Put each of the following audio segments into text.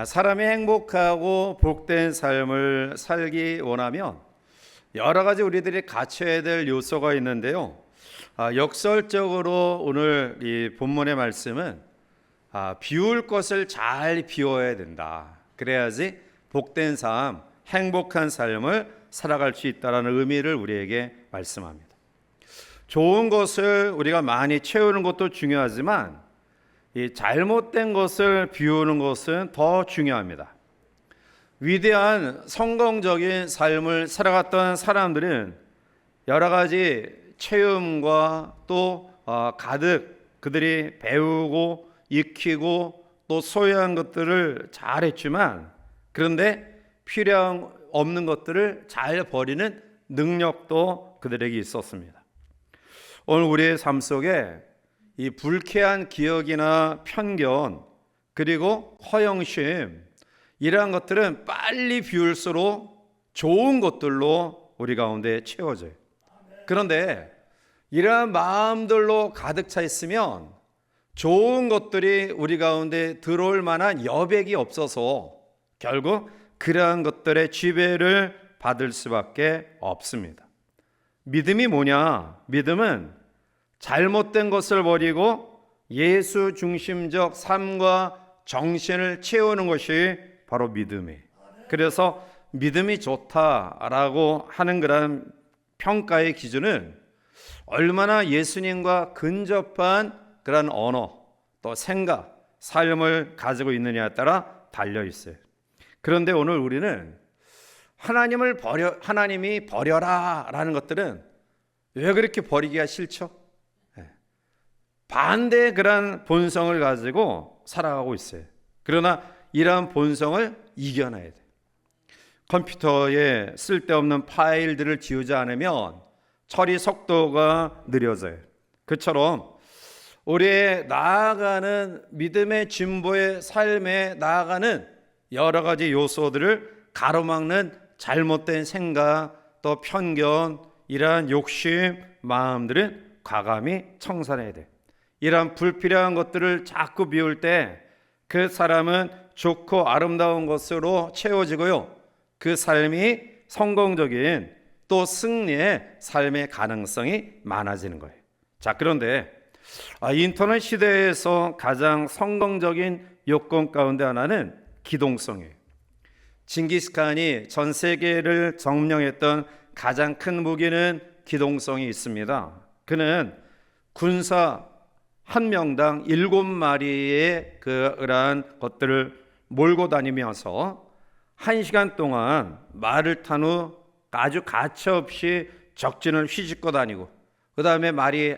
사람이 행복하고 복된 삶을 살기 원하면 여러 가지 우리들이 갖춰야 될 요소가 있는데요. 역설적으로 오늘 이 본문의 말씀은 비울 것을 잘 비워야 된다. 그래야지 복된 삶, 행복한 삶을 살아갈 수 있다는 의미를 우리에게 말씀합니다. 좋은 것을 우리가 많이 채우는 것도 중요하지만 이 잘못된 것을 비우는 것은 더 중요합니다. 위대한 성공적인 삶을 살아갔던 사람들은 여러 가지 체험과 또 가득 그들이 배우고 익히고 또 소유한 것들을 잘 했지만, 그런데 필요 없는 것들을 잘 버리는 능력도 그들에게 있었습니다. 오늘 우리의 삶 속에 이 불쾌한 기억이나 편견 그리고 허영심, 이러한 것들은 빨리 비울수록 좋은 것들로 우리 가운데 채워져요. 그런데 이러한 마음들로 가득 차 있으면 좋은 것들이 우리 가운데 들어올 만한 여백이 없어서 결국 그러한 것들의 지배를 받을 수밖에 없습니다. 믿음이 뭐냐? 믿음은 잘못된 것을 버리고 예수 중심적 삶과 정신을 채우는 것이 바로 믿음이에요. 그래서 믿음이 좋다라고 하는 그런 평가의 기준은 얼마나 예수님과 근접한 그런 언어, 또 생각, 삶을 가지고 있느냐에 따라 달려 있어요. 그런데 오늘 우리는 하나님이 버려라라는 것들은 왜 그렇게 버리기가 싫죠? 반대의 그런 본성을 가지고 살아가고 있어요. 그러나 이러한 본성을 이겨내야 돼요. 컴퓨터에 쓸데없는 파일들을 지우지 않으면 처리 속도가 느려져요. 그처럼 우리의 나아가는 믿음의 진보의 삶에 나아가는 여러 가지 요소들을 가로막는 잘못된 생각, 또 편견, 이러한 욕심, 마음들은 과감히 청산해야 돼요. 이러한 불필요한 것들을 자꾸 비울 때 그 사람은 좋고 아름다운 것으로 채워지고요, 그 삶이 성공적인 또 승리의 삶의 가능성이 많아지는 거예요. 자, 그런데 인터넷 시대에서 가장 성공적인 요건 가운데 하나는 기동성이에요. 징기스칸이 전 세계를 점령했던 가장 큰 무기는 기동성이 있습니다. 그는 군사 한 명당 7마리의 그러한 것들을 몰고 다니면서 1시간 동안 말을 탄 후 아주 가차없이 적진을 휘짓고 다니고, 그 다음에 말이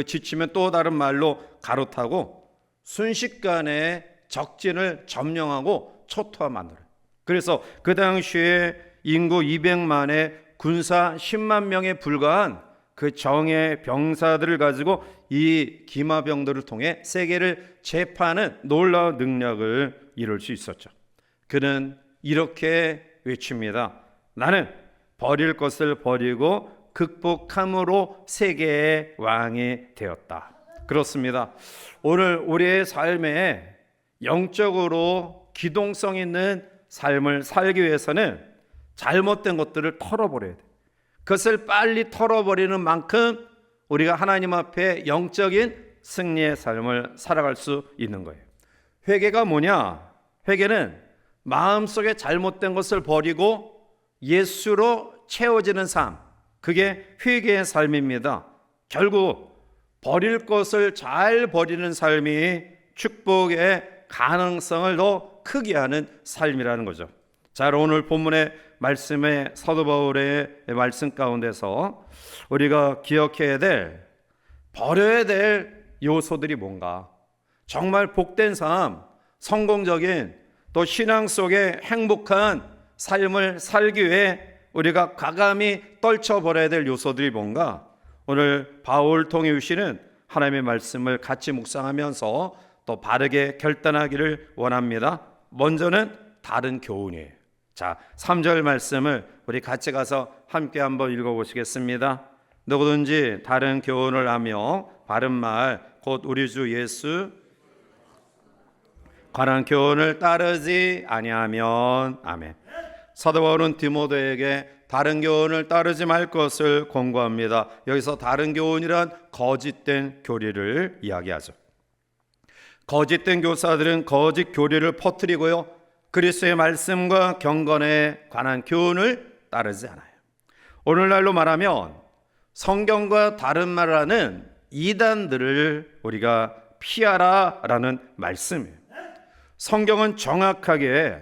지치면 또 다른 말로 가로타고 순식간에 적진을 점령하고 초토화 만들어요. 그래서 그 당시에 인구 200만의 군사 10만 명에 불과한 그 정예 병사들을 가지고 이 기마병들을 통해 세계를 제파하는 놀라운 능력을 이룰 수 있었죠. 그는 이렇게 외칩니다. 나는 버릴 것을 버리고 극복함으로 세계의 왕이 되었다. 그렇습니다. 오늘 우리의 삶에 영적으로 기동성 있는 삶을 살기 위해서는 잘못된 것들을 털어버려야 돼요. 그것을 빨리 털어버리는 만큼 우리가 하나님 앞에 영적인 승리의 삶을 살아갈 수 있는 거예요. 회개가 뭐냐? 회개는 마음속에 잘못된 것을 버리고 예수로 채워지는 삶, 그게 회개의 삶입니다. 결국 버릴 것을 잘 버리는 삶이 축복의 가능성을 더 크게 하는 삶이라는 거죠. 자, 오늘 본문의 말씀의 사도 바울의 말씀 가운데서 우리가 기억해야 될, 버려야 될 요소들이 뭔가, 정말 복된 삶, 성공적인 또 신앙 속에 행복한 삶을 살기 위해 우리가 과감히 떨쳐버려야 될 요소들이 뭔가, 오늘 바울 통해 주시는 하나님의 말씀을 같이 묵상하면서 또 바르게 결단하기를 원합니다. 먼저는 다른 교훈이에요. 자, 3절 말씀을 우리 같이 가서 함께 한번 읽어보시겠습니다. 누구든지 다른 교훈을 하며 바른 말 곧 우리 주 예수 관한 교훈을 따르지 아니하면. 아멘. 사도 바울은 디모데에게 다른 교훈을 따르지 말 것을 권고합니다. 여기서 다른 교훈이란 거짓된 교리를 이야기하죠. 거짓된 교사들은 거짓 교리를 퍼뜨리고요, 그리스도의 말씀과 경건에 관한 교훈을 따르지 않아요. 오늘날로 말하면 성경과 다른 말을 하는 이단들을 우리가 피하라라는 말씀이에요. 성경은 정확하게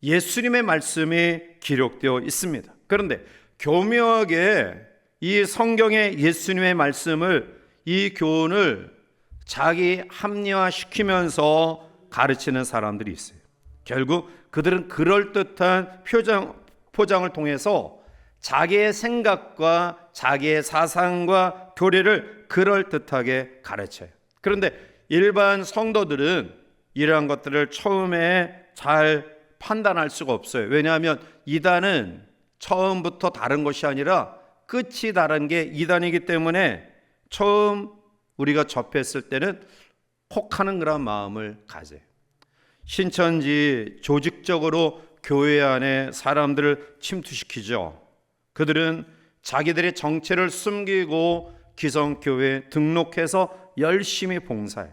예수님의 말씀이 기록되어 있습니다. 그런데 교묘하게 이 성경의 예수님의 말씀을, 이 교훈을 자기 합리화시키면서 가르치는 사람들이 있어요. 결국 그들은 그럴듯한 포장을 통해서 자기의 생각과 자기의 사상과 교리를 그럴듯하게 가르쳐요. 그런데 일반 성도들은 이러한 것들을 처음에 잘 판단할 수가 없어요. 왜냐하면 이단은 처음부터 다른 것이 아니라 끝이 다른 게 이단이기 때문에 처음 우리가 접했을 때는 혹하는 그런 마음을 가져요. 신천지 조직적으로 교회 안에 사람들을 침투시키죠. 그들은 자기들의 정체를 숨기고 기성교회에 등록해서 열심히 봉사해요.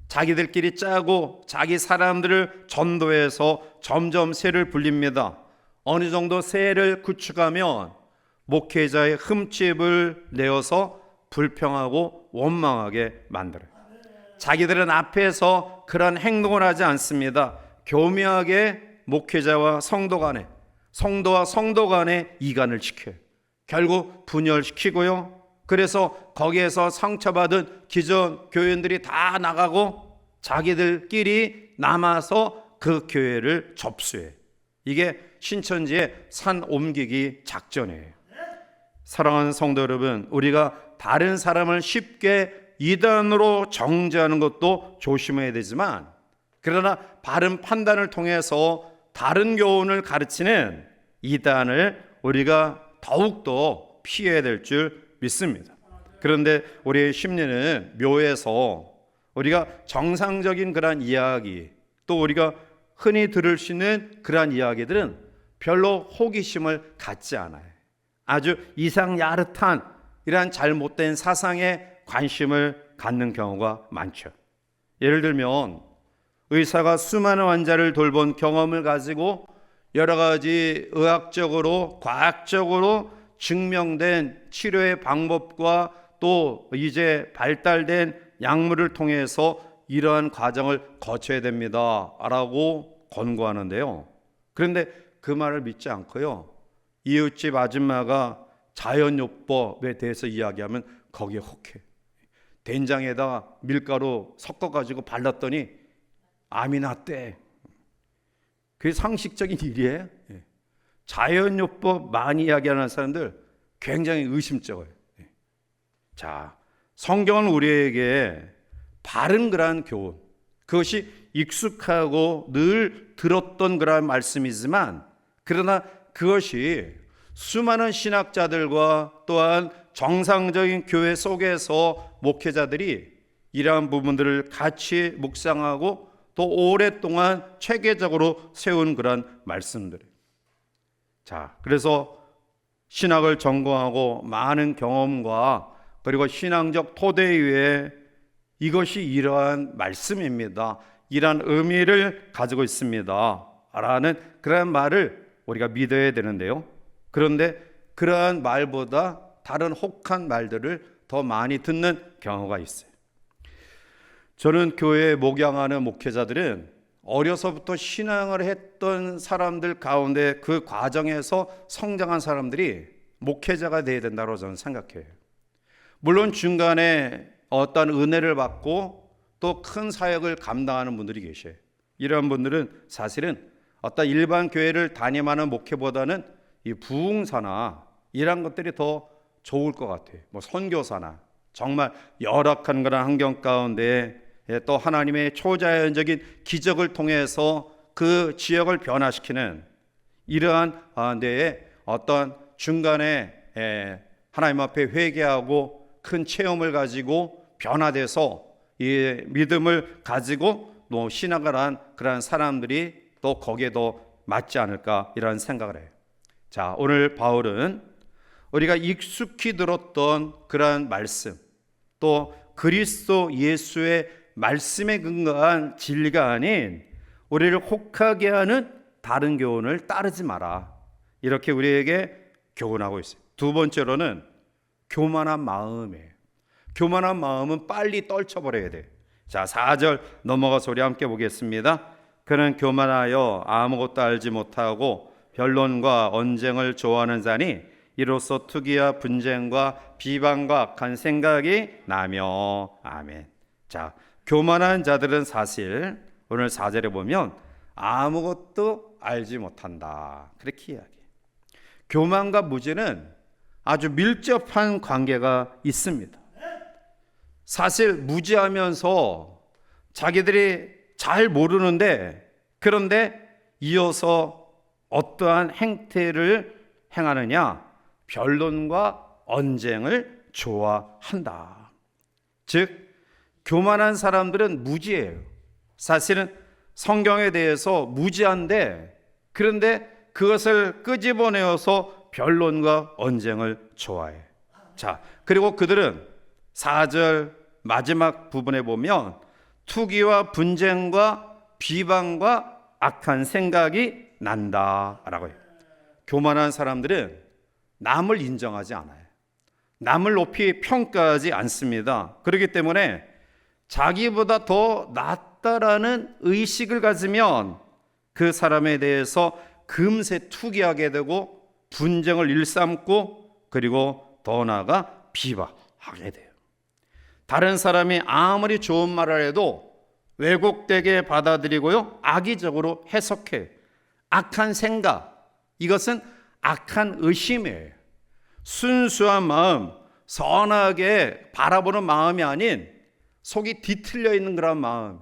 자기들끼리 짜고 자기 사람들을 전도해서 점점 세를 불립니다. 어느 정도 세를 구축하면 목회자의 흠집을 내어서 불평하고 원망하게 만들어요. 자기들은 앞에서 그런 행동을 하지 않습니다. 교묘하게 목회자와 성도 간에, 성도와 성도 간에 이간을 시켜요. 결국 분열시키고요. 그래서 거기에서 상처받은 기존 교인들이 다 나가고 자기들끼리 남아서 그 교회를 접수해. 이게 신천지의 산 옮기기 작전이에요. 사랑하는 성도 여러분, 우리가 다른 사람을 쉽게 이단으로 정죄하는 것도 조심해야 되지만, 그러나 바른 판단을 통해서 다른 교훈을 가르치는 이단을 우리가 더욱더 피해야 될 줄 믿습니다. 그런데 우리의 심리는 묘해서 우리가 정상적인 그런 이야기, 또 우리가 흔히 들을 수 있는 그런 이야기들은 별로 호기심을 갖지 않아요. 아주 이상 야릇한 이러한 잘못된 사상에 관심을 갖는 경우가 많죠. 예를 들면 의사가 수많은 환자를 돌본 경험을 가지고 여러 가지 의학적으로, 과학적으로 증명된 치료의 방법과 또 이제 발달된 약물을 통해서 이러한 과정을 거쳐야 됩니다 라고 권고하는데요. 그런데 그 말을 믿지 않고요, 이웃집 아줌마가 자연요법에 대해서 이야기하면 거기에 혹해. 된장에다 밀가루 섞어가지고 발랐더니 암이 났대. 그게 상식적인 일이에요? 자연요법 많이 이야기하는 사람들 굉장히 의심쩍어요. 자, 성경은 우리에게 바른 그러한 교훈, 그것이 익숙하고 늘 들었던 그러한 말씀이지만, 그러나 그것이 수많은 신학자들과 또한 정상적인 교회 속에서 목회자들이 이러한 부분들을 같이 묵상하고 또 오랫동안 체계적으로 세운 그런 말씀들. 자, 그래서 신학을 전공하고 많은 경험과 그리고 신앙적 토대 위에 이것이 이러한 말씀입니다, 이러한 의미를 가지고 있습니다 라는 그런 말을 우리가 믿어야 되는데요. 그런데 그러한 말보다 다른 혹한 말들을 더 많이 듣는 경우가 있어요. 저는 교회에 목양하는 목회자들은 어려서부터 신앙을 했던 사람들 가운데 그 과정에서 성장한 사람들이 목회자가 되어야 된다고 저는 생각해요. 물론 중간에 어떤 은혜를 받고 또 큰 사역을 감당하는 분들이 계셔요. 이런 분들은 사실은 어떤 일반 교회를 담임하는 목회보다는 이 부흥사나 이런 것들이 더 좋을 것 같아요. 뭐 선교사나 정말 열악한 그런 환경 가운데 또 하나님의 초자연적인 기적을 통해서 그 지역을 변화시키는 이러한 데에 어떤 중간에 하나님 앞에 회개하고 큰 체험을 가지고 변화돼서 이 믿음을 가지고 또 신학을 한 그러한 사람들이 또 거기에 더 맞지 않을까 이런 생각을 해요. 자, 오늘 바울은 우리가 익숙히 들었던 그러한 말씀, 또 그리스도 예수의 말씀에 근거한 진리가 아닌 우리를 혹하게 하는 다른 교훈을 따르지 마라, 이렇게 우리에게 교훈하고 있어요. 두 번째로는 교만한 마음이에요. 교만한 마음은 빨리 떨쳐버려야 돼요. 자, 4절 넘어가서 우리 함께 보겠습니다. 그는 교만하여 아무것도 알지 못하고 변론과 언쟁을 좋아하는 자니 이로써 투기와 분쟁과 비방과 악한 생각이 나며. 아멘. 자, 교만한 자들은 사실 오늘 4절에 보면 아무것도 알지 못한다, 그렇게 이야기해요. 교만과 무지는 아주 밀접한 관계가 있습니다. 사실 무지하면서 자기들이 잘 모르는데, 그런데 이어서 어떠한 행태를 행하느냐? 변론과 언쟁을 좋아한다. 즉 교만한 사람들은 무지해요. 사실은 성경에 대해서 무지한데, 그런데 그것을 끄집어내어서 변론과 언쟁을 좋아해. 자, 그리고 그들은 4절 마지막 부분에 보면 투기와 분쟁과 비방과 악한 생각이 난다라고 해요. 교만한 사람들은 남을 인정하지 않아요. 남을 높이 평가하지 않습니다. 그렇기 때문에 자기보다 더 낫다라는 의식을 가지면 그 사람에 대해서 금세 투기하게 되고 분쟁을 일삼고, 그리고 더 나아가 비방하게 돼요. 다른 사람이 아무리 좋은 말을 해도 왜곡되게 받아들이고요, 악의적으로 해석해. 악한 생각, 이것은 악한 의심이에요. 순수한 마음, 선하게 바라보는 마음이 아닌 속이 뒤틀려 있는 그런 마음.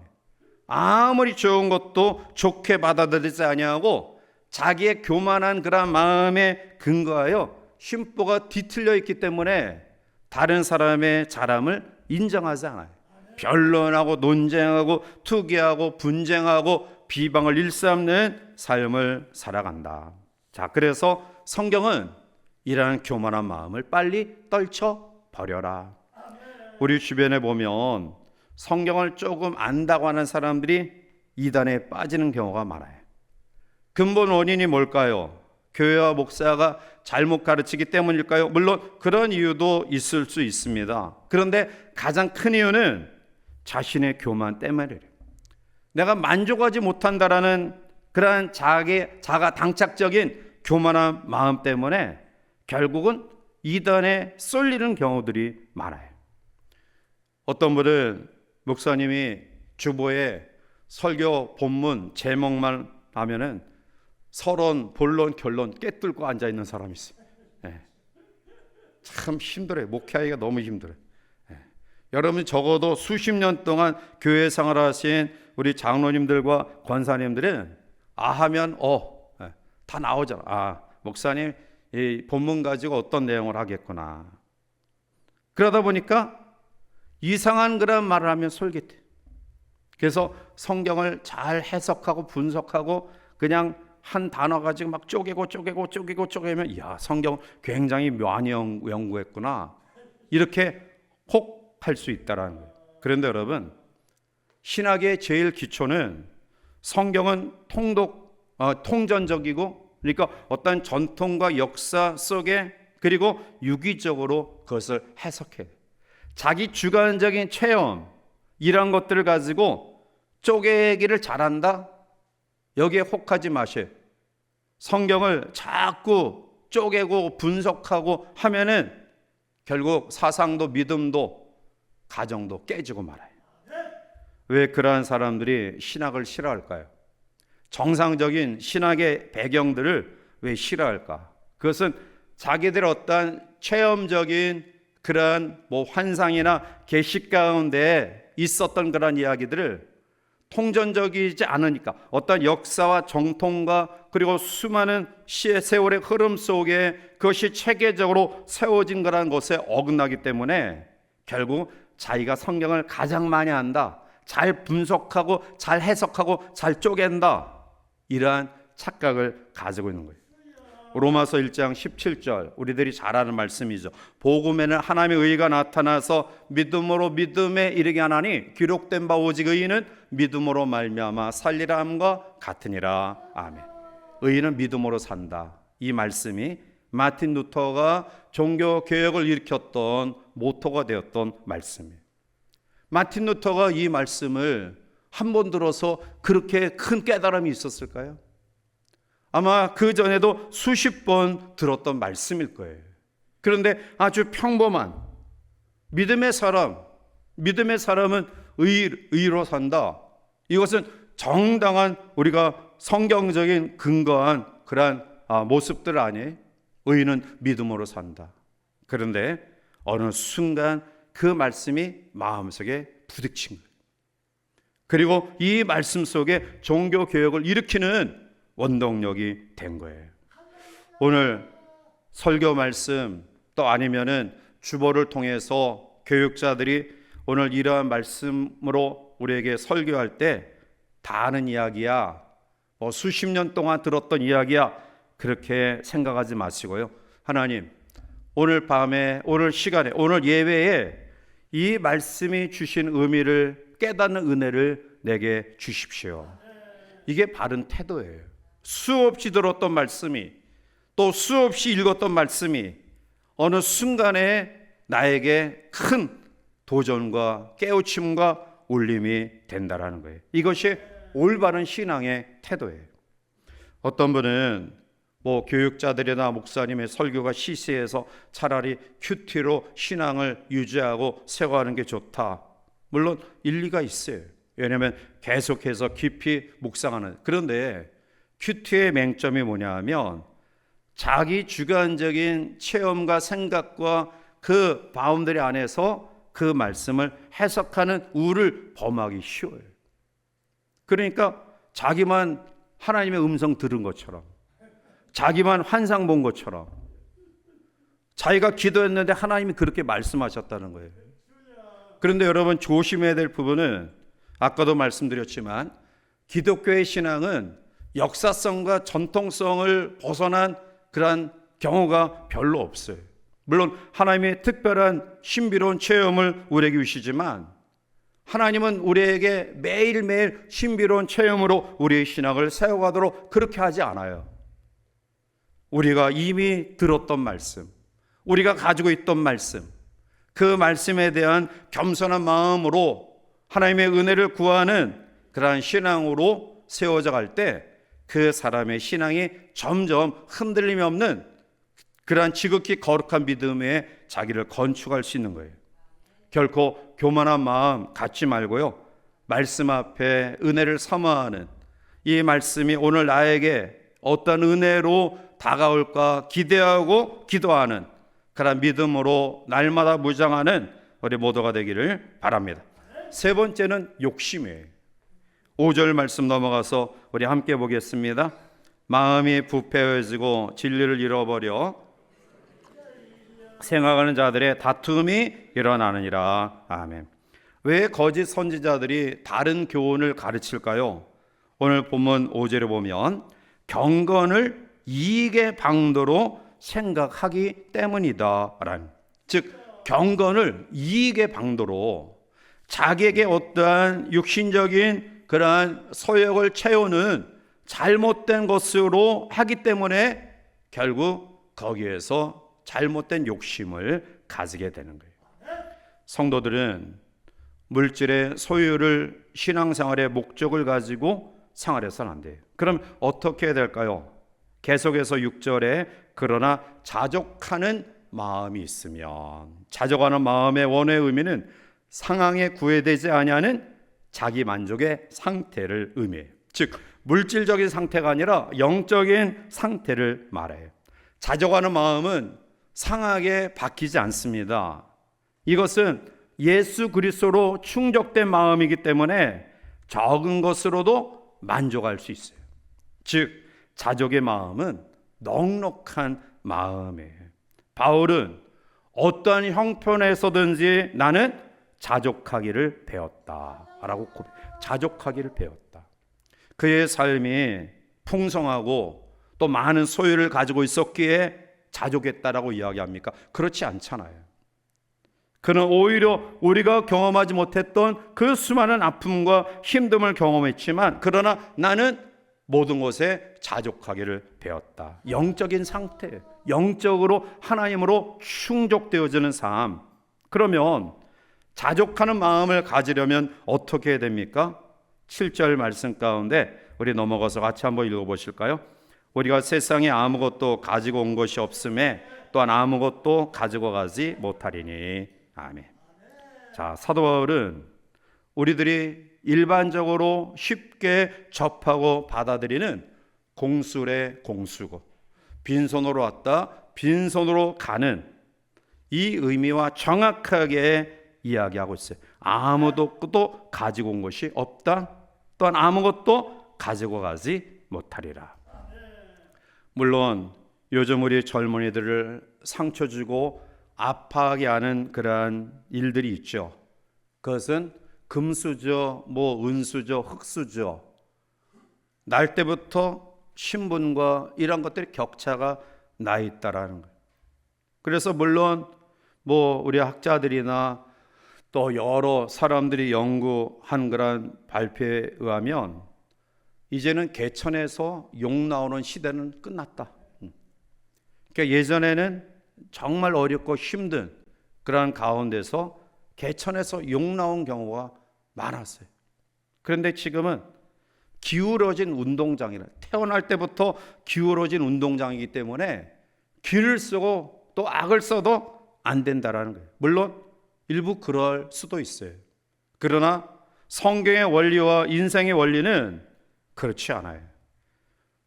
아무리 좋은 것도 좋게 받아들이지 아니하고 자기의 교만한 그런 마음에 근거하여 심보가 뒤틀려 있기 때문에 다른 사람의 잘함을 인정하지 않아요. 변론하고 논쟁하고 투기하고 분쟁하고 비방을 일삼는 삶을 살아간다. 자, 그래서 성경은 이러한 교만한 마음을 빨리 떨쳐버려라. 우리 주변에 보면 성경을 조금 안다고 하는 사람들이 이단에 빠지는 경우가 많아요. 근본 원인이 뭘까요? 교회와 목사가 잘못 가르치기 때문일까요? 물론 그런 이유도 있을 수 있습니다. 그런데 가장 큰 이유는 자신의 교만 때문이래요. 내가 만족하지 못한다라는 그러한 자가 당착적인 교만한 마음 때문에 결국은 이단에 쏠리는 경우들이 많아요. 어떤 분은 목사님이 주보에 설교 본문 제목만 하면은 서론, 본론, 결론 깨뚫고 앉아있는 사람이 있어요. 네. 참 힘들어요. 목회하기가 너무 힘들어요. 네. 여러분 적어도 수십 년 동안 교회 생활하신 우리 장로님들과 권사님들은 하면 네. 다 나오잖아. 목사님 이 본문 가지고 어떤 내용을 하겠구나. 그러다 보니까 이상한 그런 말을 하면 솔깃해. 그래서 성경을 잘 해석하고 분석하고 그냥 한 단어 가지고 막 쪼개면 이야, 성경 굉장히 많이 연구했구나, 이렇게 혹 할 수 있다라는 거예요. 그런데 여러분, 신학의 제일 기초는 성경은 통전적이고, 그러니까 어떤 전통과 역사 속에, 그리고 유기적으로 그것을 해석해. 자기 주관적인 체험, 이런 것들을 가지고 쪼개기를 잘한다? 여기에 혹하지 마세요. 성경을 자꾸 쪼개고 분석하고 하면은 결국 사상도 믿음도 가정도 깨지고 말아요. 왜 그러한 사람들이 신학을 싫어할까요? 정상적인 신학의 배경들을 왜 싫어할까? 그것은 자기들의 어떠한 체험적인 그러한 환상이나 계시 가운데 있었던 그런 이야기들을 통전적이지 않으니까, 어떤 역사와 정통과 그리고 수많은 세월의 흐름 속에 그것이 체계적으로 세워진 거라는 것에 어긋나기 때문에 결국 자기가 성경을 가장 많이 안다, 잘 분석하고 잘 해석하고 잘 쪼갠다, 이러한 착각을 가지고 있는 거예요. 로마서 1장 17절, 우리들이 잘 아는 말씀이죠. 복음에는 하나님의 의가 나타나서 믿음으로 믿음에 이르게 하나니 기록된 바 오직 의인은 믿음으로 말미암아 살리라 함과 같으니라. 아멘. 의인은 믿음으로 산다, 이 말씀이 마틴 루터가 종교 개혁을 일으켰던 모토가 되었던 말씀이에요. 마틴 루터가 이 말씀을 한 번 들어서 그렇게 큰 깨달음이 있었을까요? 아마 그 전에도 수십 번 들었던 말씀일 거예요. 그런데 아주 평범한 믿음의 사람은 의로 산다, 이것은 정당한 우리가 성경적인 근거한 그러한 모습들 아니에요? 의인은 믿음으로 산다. 그런데 어느 순간 그 말씀이 마음속에 부딪힌 거예요. 그리고 이 말씀 속에 종교개혁을 일으키는 원동력이 된 거예요. 오늘 설교 말씀 또 아니면은 주보를 통해서 교육자들이 오늘 이러한 말씀으로 우리에게 설교할 때 다 아는 이야기야, 수십 년 동안 들었던 이야기야, 그렇게 생각하지 마시고요. 하나님, 오늘 밤에, 오늘 시간에, 오늘 예배에 이 말씀이 주신 의미를 깨닫는 은혜를 내게 주십시오. 이게 바른 태도예요. 수없이 들었던 말씀이, 또 수없이 읽었던 말씀이 어느 순간에 나에게 큰 도전과 깨우침과 울림이 된다라는 거예요. 이것이 올바른 신앙의 태도예요. 어떤 분은 교육자들이나 목사님의 설교가 시시해서 차라리 큐티로 신앙을 유지하고 세워가는 게 좋다. 물론 일리가 있어요. 왜냐하면 계속해서 깊이 묵상하는. 그런데 큐티의 맹점이 뭐냐 하면 자기 주관적인 체험과 생각과 그 바운더리 안에서 그 말씀을 해석하는 우를 범하기 쉬워요. 그러니까 자기만 하나님의 음성 들은 것처럼, 자기만 환상 본 것처럼, 자기가 기도했는데 하나님이 그렇게 말씀하셨다는 거예요. 그런데 여러분 조심해야 될 부분은, 아까도 말씀드렸지만 기독교의 신앙은 역사성과 전통성을 벗어난 그러한 경우가 별로 없어요. 물론 하나님의 특별한 신비로운 체험을 우리에게 주시지만 하나님은 우리에게 매일매일 신비로운 체험으로 우리의 신앙을 세워가도록 그렇게 하지 않아요. 우리가 이미 들었던 말씀, 우리가 가지고 있던 말씀, 그 말씀에 대한 겸손한 마음으로 하나님의 은혜를 구하는 그러한 신앙으로 세워져 갈 때 그 사람의 신앙이 점점 흔들림이 없는 그러한 지극히 거룩한 믿음에 자기를 건축할 수 있는 거예요. 결코 교만한 마음 갖지 말고요, 말씀 앞에 은혜를 사모하는, 이 말씀이 오늘 나에게 어떤 은혜로 다가올까 기대하고 기도하는 그런 믿음으로 날마다 무장하는 우리 모두가 되기를 바랍니다. 세 번째는 욕심이에요. 5절 말씀 넘어가서 우리 함께 보겠습니다. 마음이 부패해지고 진리를 잃어버려 생각하는 자들의 다툼이 일어나느니라. 아멘. 왜 거짓 선지자들이 다른 교훈을 가르칠까요? 오늘 본문 5절에 보면 경건을 이익의 방도로 생각하기 때문이다 라는, 즉 경건을 이익의 방도로, 자기에게 어떠한 육신적인 그러한 소욕을 채우는 잘못된 것으로 하기 때문에 결국 거기에서 잘못된 욕심을 가지게 되는 거예요. 성도들은 물질의 소유를 신앙생활의 목적을 가지고 생활해서는 안 돼요. 그럼 어떻게 해야 될까요? 계속해서 6절에 그러나 자족하는 마음이 있으면, 자족하는 마음의 원의 의미는 상황에 구애되지 아니하는 자기 만족의 상태를 의미해요. 즉 물질적인 상태가 아니라 영적인 상태를 말해요. 자족하는 마음은 상하게 바뀌지 않습니다. 이것은 예수 그리스도로 충족된 마음이기 때문에 적은 것으로도 만족할 수 있어요. 즉 자족의 마음은 넉넉한 마음이에요. 바울은 어떠한 형편에서든지 나는 자족하기를 배웠다라고 자족하기를 배웠다. 그의 삶이 풍성하고 또 많은 소유를 가지고 있었기에 자족했다라고 이야기합니까? 그렇지 않잖아요. 그는 오히려 우리가 경험하지 못했던 그 수많은 아픔과 힘듦을 경험했지만 그러나 나는 모든 것에 자족하기를 배웠다. 영적인 상태, 영적으로 하나님으로 충족되어지는 삶. 그러면 자족하는 마음을 가지려면 어떻게 해야 됩니까? 7절 말씀 가운데 우리 넘어가서 같이 한번 읽어보실까요? 우리가 세상에 아무것도 가지고 온 것이 없음에 또한 아무것도 가지고 가지 못하리니. 아멘. 자, 사도 바울은 우리들이 일반적으로 쉽게 접하고 받아들이는 공술의 공수고 빈손으로 왔다 빈손으로 가는 이 의미와 정확하게 이야기하고 있어요. 아무것도 가지고 온 것이 없다. 또한 아무것도 가지고 가지 못하리라. 물론 요즘 우리 젊은이들을 상처 주고 아파하게 하는 그러한 일들이 있죠. 그것은 금수저, 은수저, 흙수저. 날 때부터 신분과 이런 것들이 격차가 나 있다라는 거예요. 그래서 물론 우리 학자들이나 또 여러 사람들이 연구한 그런 발표에 의하면 이제는 개천에서 욕 나오는 시대는 끝났다. 그러니까 예전에는 정말 어렵고 힘든 그런 가운데서 개천에서 욕 나온 경우가 많았어요. 그런데 지금은 기울어진 운동장이라 태어날 때부터 기울어진 운동장이기 때문에 기를 쓰고 또 악을 써도 안 된다라는 거예요. 물론 일부 그럴 수도 있어요. 그러나 성경의 원리와 인생의 원리는 그렇지 않아요.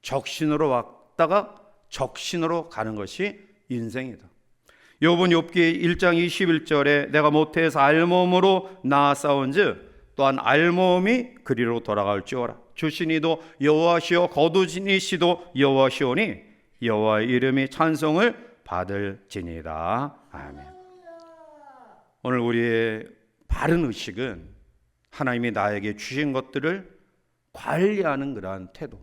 적신으로 왔다가 적신으로 가는 것이 인생이다. 욥은 욥기 1장 21절에 내가 모태에서 알몸으로 낳아 싸운즉 또한 알몸이 그리로 돌아갈지어라. 주신이도 여호와시오 거두시니시도 여호와시오니 여호와의 이름이 찬송을 받을지니이다. 아멘. 오늘 우리의 바른 의식은 하나님이 나에게 주신 것들을 관리하는 그러한 태도.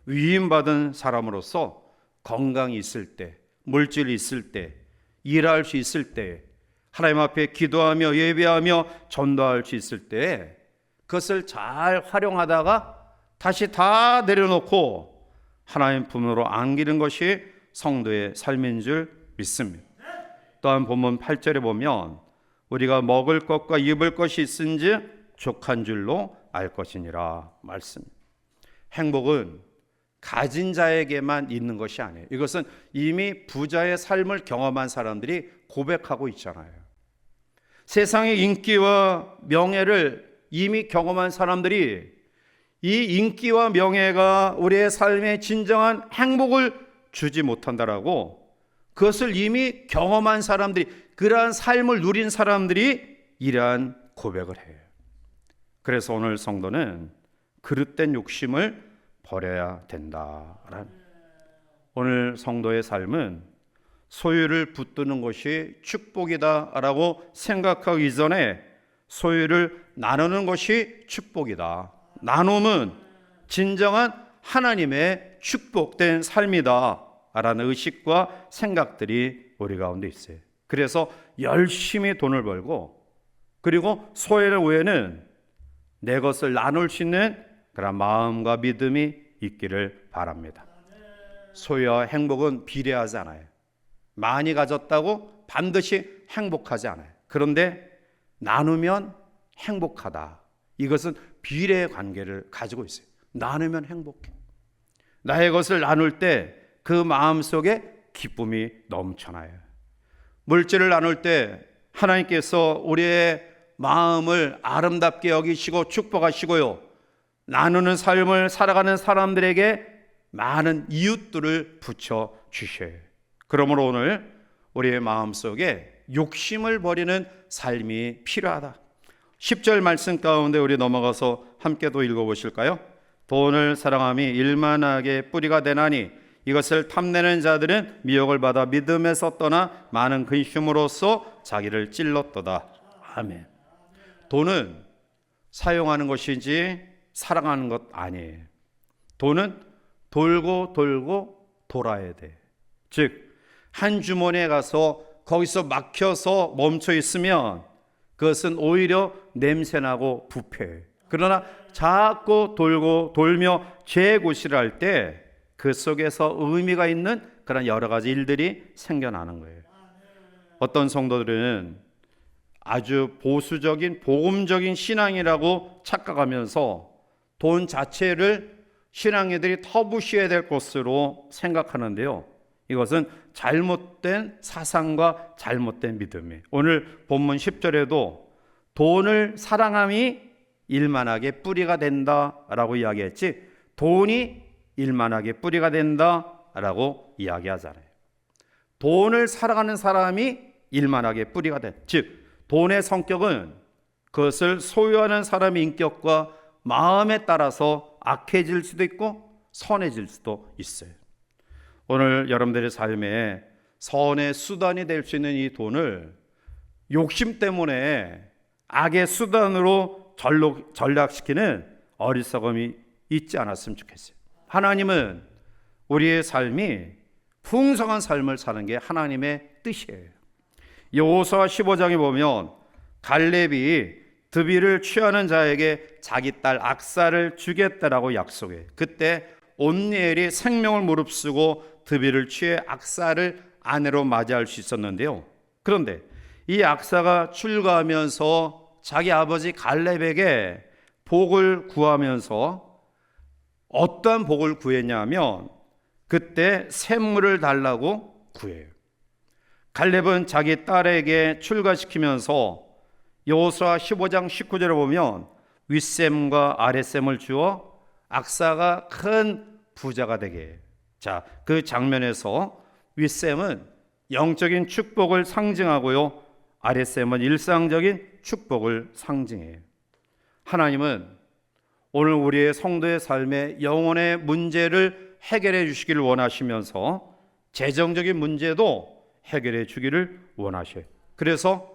위임받은 사람으로서 건강이 있을 때, 물질이 있을 때, 일할 수 있을 때, 하나님 앞에 기도하며 예배하며 전도할 수 있을 때 그것을 잘 활용하다가 다시 다 내려놓고 하나님 품으로 안기는 것이 성도의 삶인 줄 믿습니다. 또한 본문 8절에 보면 우리가 먹을 것과 입을 것이 있은즉 족한 줄로 알 것이니라 말씀. 행복은 가진 자에게만 있는 것이 아니에요. 이것은 이미 부자의 삶을 경험한 사람들이 고백하고 있잖아요. 세상의 인기와 명예를 이미 경험한 사람들이 이 인기와 명예가 우리의 삶에 진정한 행복을 주지 못한다라고 그것을 이미 경험한 사람들이 그러한 삶을 누린 사람들이 이러한 고백을 해요. 그래서 오늘 성도는 그릇된 욕심을 버려야 된다라는 오늘 성도의 삶은 소유를 붙드는 것이 축복이다라고 생각하기 이전에 소유를 나누는 것이 축복이다. 나눔은 진정한 하나님의 축복된 삶이다라는 의식과 생각들이 우리 가운데 있어요. 그래서 열심히 돈을 벌고 그리고 소유를 위해는 내 것을 나눌 수 있는 그런 마음과 믿음이 있기를 바랍니다. 소유와 행복은 비례하지 않아요. 많이 가졌다고 반드시 행복하지 않아요. 그런데 나누면 행복하다. 이것은 비례의 관계를 가지고 있어요. 나누면 행복해. 나의 것을 나눌 때 그 마음 속에 기쁨이 넘쳐나요. 물질을 나눌 때 하나님께서 우리의 마음을 아름답게 여기시고 축복하시고요. 나누는 삶을 살아가는 사람들에게 많은 이웃들을 붙여 주셔요. 그러므로 오늘 우리의 마음속에 욕심을 버리는 삶이 필요하다. 10절 말씀 가운데 우리 넘어가서 함께 또 읽어보실까요? 돈을 사랑함이 일만하게 뿌리가 되나니 이것을 탐내는 자들은 미혹을 받아 믿음에서 떠나 많은 근심으로써 자기를 찔렀도다. 아멘. 돈은 사용하는 것이지 사랑하는 것 아니에요. 돈은 돌고 돌고 돌아야 돼. 즉, 한 주머니에 가서 거기서 막혀서 멈춰 있으면 그것은 오히려 냄새나고 부패해. 그러나 자꾸 돌고 돌며 재고시를 할 때 그 속에서 의미가 있는 그런 여러 가지 일들이 생겨나는 거예요. 어떤 성도들은 아주 보수적인 복음적인 신앙이라고 착각하면서 돈 자체를 신앙인들이 터부시해야 될 것으로 생각하는데요. 이것은 잘못된 사상과 잘못된 믿음이에요. 오늘 본문 10절에도 돈을 사랑함이 일만하게 뿌리가 된다라고 이야기했지, 돈이 일만하게 뿌리가 된다라고 이야기하잖아요. 돈을 사랑하는 사람이 일만하게 뿌리가 된, 즉 돈의 성격은 그것을 소유하는 사람의 인격과 마음에 따라서 악해질 수도 있고 선해질 수도 있어요. 오늘 여러분들의 삶에 선의 수단이 될 수 있는 이 돈을 욕심 때문에 악의 수단으로 전락시키는 어리석음이 있지 않았으면 좋겠어요. 하나님은 우리의 삶이 풍성한 삶을 사는 게 하나님의 뜻이에요. 여호수아 15장에 보면 갈렙이 드비를 취하는 자에게 자기 딸 악사를 주겠다라고 약속해. 그때 온니엘이 생명을 무릅쓰고 드비를 취해 악사를 아내로 맞이할 수 있었는데요. 그런데 이 악사가 출가하면서 자기 아버지 갈렙에게 복을 구하면서 어떠한 복을 구했냐면 그때 샘물을 달라고 구해요. 갈렙은 자기 딸에게 출가시키면서 여호수아 15장 19절에 보면 윗샘과 아랫샘을 주어 악사가 큰 부자가 되게 해요. 자, 그 장면에서 윗샘은 영적인 축복을 상징하고요, 아랫샘은 일상적인 축복을 상징해요. 하나님은 오늘 우리의 성도의 삶에 영혼의 문제를 해결해 주시기를 원하시면서 재정적인 문제도 해결해 주기를 원하셔요. 그래서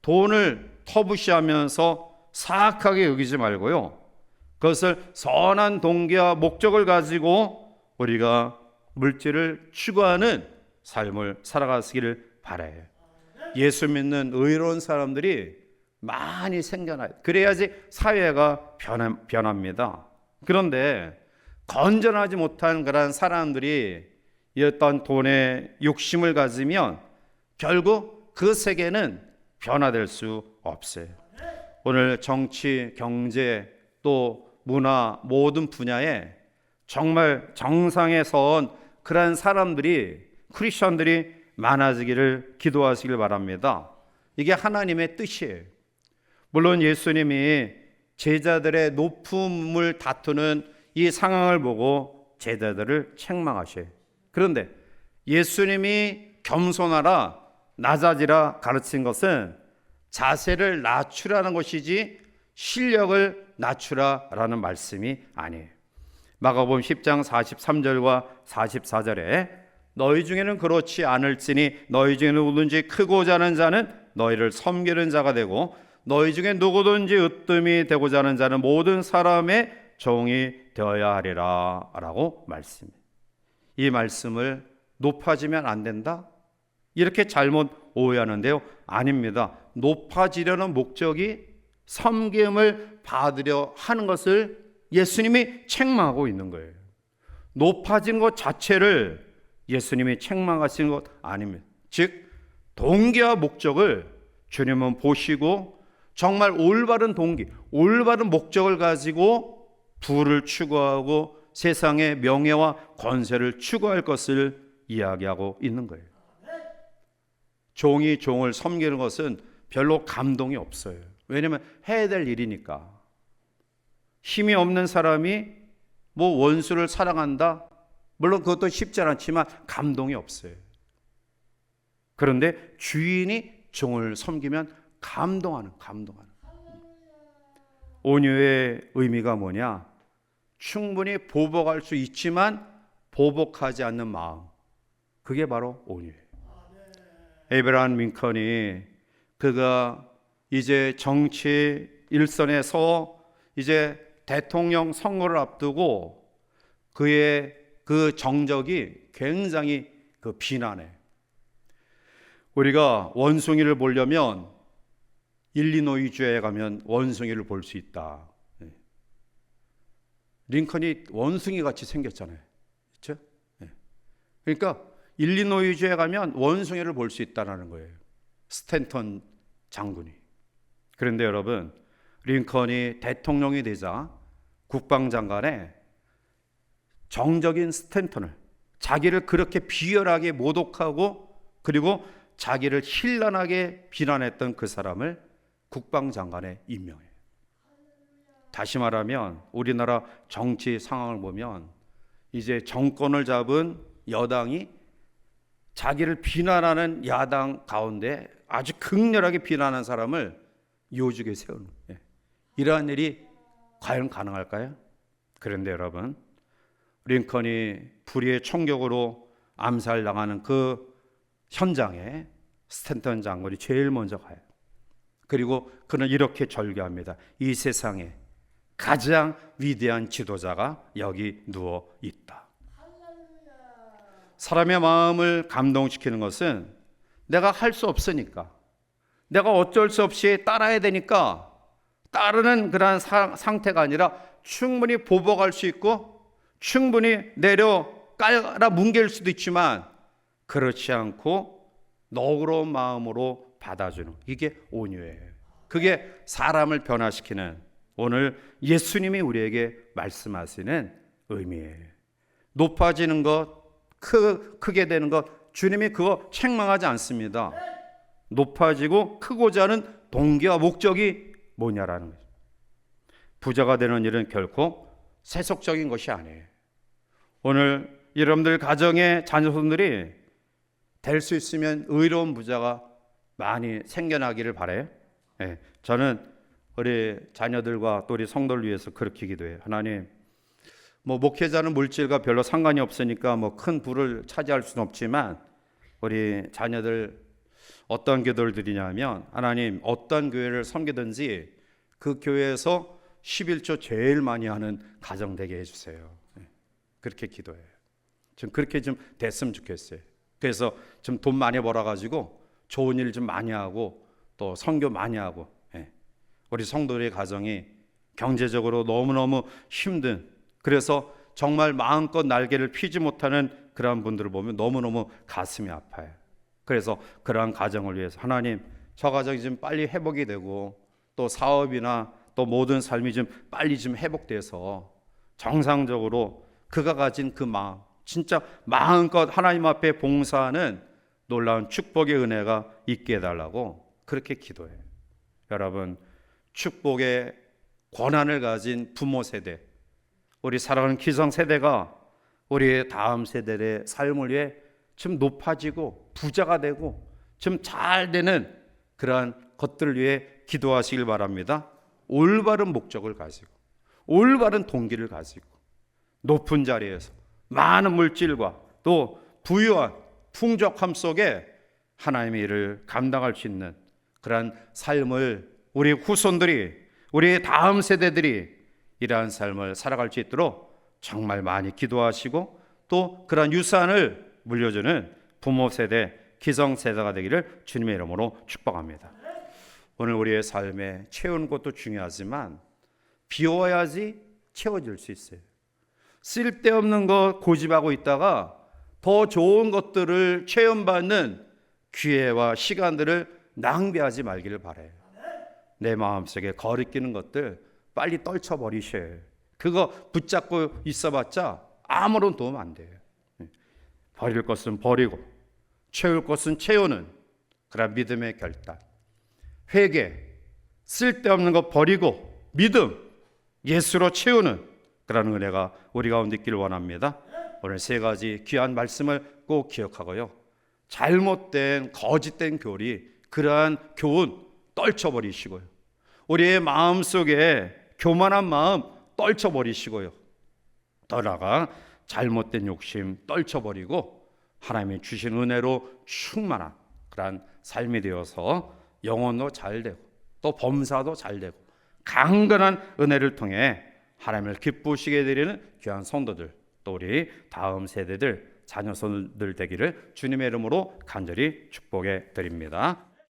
돈을 터부시하면서 사악하게 여기지 말고요, 그것을 선한 동기와 목적을 가지고 우리가 물질을 추구하는 삶을 살아가시기를 바라요. 예수 믿는 의로운 사람들이 많이 생겨나요. 그래야지 사회가 변합니다. 그런데 건전하지 못한 그런 사람들이 어떤 돈에 욕심을 가지면 결국 그 세계는 변화될 수 없어요. 오늘 정치, 경제, 또 문화 모든 분야에 정말 정상에 선 그런 사람들이, 크리스천들이 많아지기를 기도하시길 바랍니다. 이게 하나님의 뜻이에요. 물론 예수님이 제자들의 높음을 다투는 이 상황을 보고 제자들을 책망하셔요. 그런데 예수님이 겸손하라, 낮아지라 가르친 것은 자세를 낮추라는 것이지 실력을 낮추라라는 말씀이 아니에요. 마가복음 10장 43절과 44절에 너희 중에는 그렇지 않을지니 너희 중에 누구든지 크고 자는 자는 너희를 섬기는 자가 되고 너희 중에 누구든지 으뜸이 되고자 하는 자는 모든 사람의 종이 되어야 하리라 라고 말씀해요. 이 말씀을 높아지면 안 된다? 이렇게 잘못 오해하는데요. 아닙니다. 높아지려는 목적이 섬김을 받으려 하는 것을 예수님이 책망하고 있는 거예요. 높아진 것 자체를 예수님이 책망하신 것 아닙니다. 즉 동기와 목적을 주님은 보시고 정말 올바른 동기, 올바른 목적을 가지고 부를 추구하고 세상의 명예와 권세를 추구할 것을 이야기하고 있는 거예요. 종이 종을 섬기는 것은 별로 감동이 없어요. 왜냐하면 해야 될 일이니까. 힘이 없는 사람이 뭐 원수를 사랑한다? 물론 그것도 쉽지 않지만 감동이 없어요. 그런데 주인이 종을 섬기면 감동하는. 온유의 의미가 뭐냐? 충분히 보복할 수 있지만 보복하지 않는 마음. 그게 바로 온유예요. 에이브라함 링컨이 그가 이제 정치 일선에서 이제 대통령 선거를 앞두고 그의 그 정적이 굉장히 그 비난해. 우리가 원숭이를 보려면 일리노이주에 가면 원숭이를 볼 수 있다. 링컨이 원숭이 같이 생겼잖아요. 그렇죠? 그러니까 일리노이주에 가면 원숭이를 볼 수 있다는 거예요. 스탠턴 장군이. 그런데 여러분, 링컨이 대통령이 되자 국방장관에 정적인 스탠턴을, 자기를 그렇게 비열하게 모독하고 그리고 자기를 힐난하게 비난했던 그 사람을 국방장관에 임명해요. 다시 말하면 우리나라 정치 상황을 보면 이제 정권을 잡은 여당이 자기를 비난하는 야당 가운데 아주 극렬하게 비난하는 사람을 요직에 세우는 거예요. 이러한 일이 과연 가능할까요? 그런데 여러분, 링컨이 불의의 총격으로 암살당하는 그 현장에 스탠턴 장군이 제일 먼저 가요. 그리고 그는 이렇게 절규합니다. 이 세상에 가장 위대한 지도자가 여기 누워 있다. 사람의 마음을 감동시키는 것은 내가 할 수 없으니까, 내가 어쩔 수 없이 따라야 되니까 따르는 그러한 상태가 아니라 충분히 보복할 수 있고 충분히 내려 깔아 뭉갤 수도 있지만 그렇지 않고 너그러운 마음으로 받아주는, 이게 온유예요. 그게 사람을 변화시키는 오늘 예수님이 우리에게 말씀하시는 의미예요. 높아지는 것, 크게 되는 것, 주님이 그거 책망하지 않습니다. 높아지고 크고자 하는 동기와 목적이 뭐냐라는 거죠. 부자가 되는 일은 결코 세속적인 것이 아니에요. 오늘 여러분들 가정의 자녀손들이 될 수 있으면 의로운 부자가 많이 생겨나기를 바라요. 네, 저는 우리 자녀들과 또 우리 성도를 위해서 그렇게 기도해요. 하나님, 목회자는 물질과 별로 상관이 없으니까 큰 부를 차지할 수는 없지만 우리 자녀들 어떤 기도를 드리냐면, 하나님, 어떤 교회를 섬기든지 그 교회에서 11조 제일 많이 하는 가정 되게 해주세요. 그렇게 기도해요. 좀 그렇게 좀 됐으면 좋겠어요. 그래서 좀 돈 많이 벌어가지고 좋은 일 좀 많이 하고 또 선교 많이 하고, 우리 성도의 가정이 경제적으로 너무너무 힘든, 그래서 정말 마음껏 날개를 피지 못하는 그러한 분들을 보면 너무너무 가슴이 아파요. 그래서 그러한 가정을 위해서 하나님, 저 가정이 좀 빨리 회복이 되고 또 사업이나 또 모든 삶이 좀 빨리 좀 회복돼서 정상적으로 그가 가진 그 마음, 진짜 마음껏 하나님 앞에 봉사하는 놀라운 축복의 은혜가 있게 해달라고 그렇게 기도해요. 여러분, 축복의 권한을 가진 부모 세대, 우리 사랑하는 기성세대가 우리의 다음 세대의 삶을 위해 좀 높아지고 부자가 되고 좀 잘 되는 그러한 것들을 위해 기도하시길 바랍니다. 올바른 목적을 가지고 올바른 동기를 가지고 높은 자리에서 많은 물질과 또 부유한 풍족함 속에 하나님의 일을 감당할 수 있는 그러한 삶을 우리 후손들이, 우리 다음 세대들이 이러한 삶을 살아갈 수 있도록 정말 많이 기도하시고 또 그러한 유산을 물려주는 부모 세대, 기성 세대가 되기를 주님의 이름으로 축복합니다. 오늘 우리의 삶에 채우는 것도 중요하지만 비워야지 채워질 수 있어요. 쓸데없는 거 고집하고 있다가 더 좋은 것들을 체험받는 기회와 시간들을 낭비하지 말기를 바라요. 내 마음속에 거리끼는 것들 빨리 떨쳐버리셔요. 그거 붙잡고 있어봤자 아무런 도움 안 돼요. 버릴 것은 버리고 채울 것은 채우는 그런 믿음의 결단, 회개, 쓸데없는 거 버리고 믿음, 예수로 채우는 그런 은혜가 우리 가운데 있기를 원합니다. 오늘 세 가지 귀한 말씀을 꼭 기억하고요, 잘못된 거짓된 교리, 그러한 교훈 떨쳐버리시고요, 우리의 마음속에 교만한 마음 떨쳐버리시고요, 더 나아가 잘못된 욕심 떨쳐버리고 하나님이 주신 은혜로 충만한 그러한 삶이 되어서 영혼도 잘 되고 또 범사도 잘 되고 강건한 은혜를 통해 하나님을 기쁘시게 드리는 귀한 성도들, 또 우리 다음 세대들, 자녀손들 되기를 주님의 이름으로 간절히 축복해 드립니다.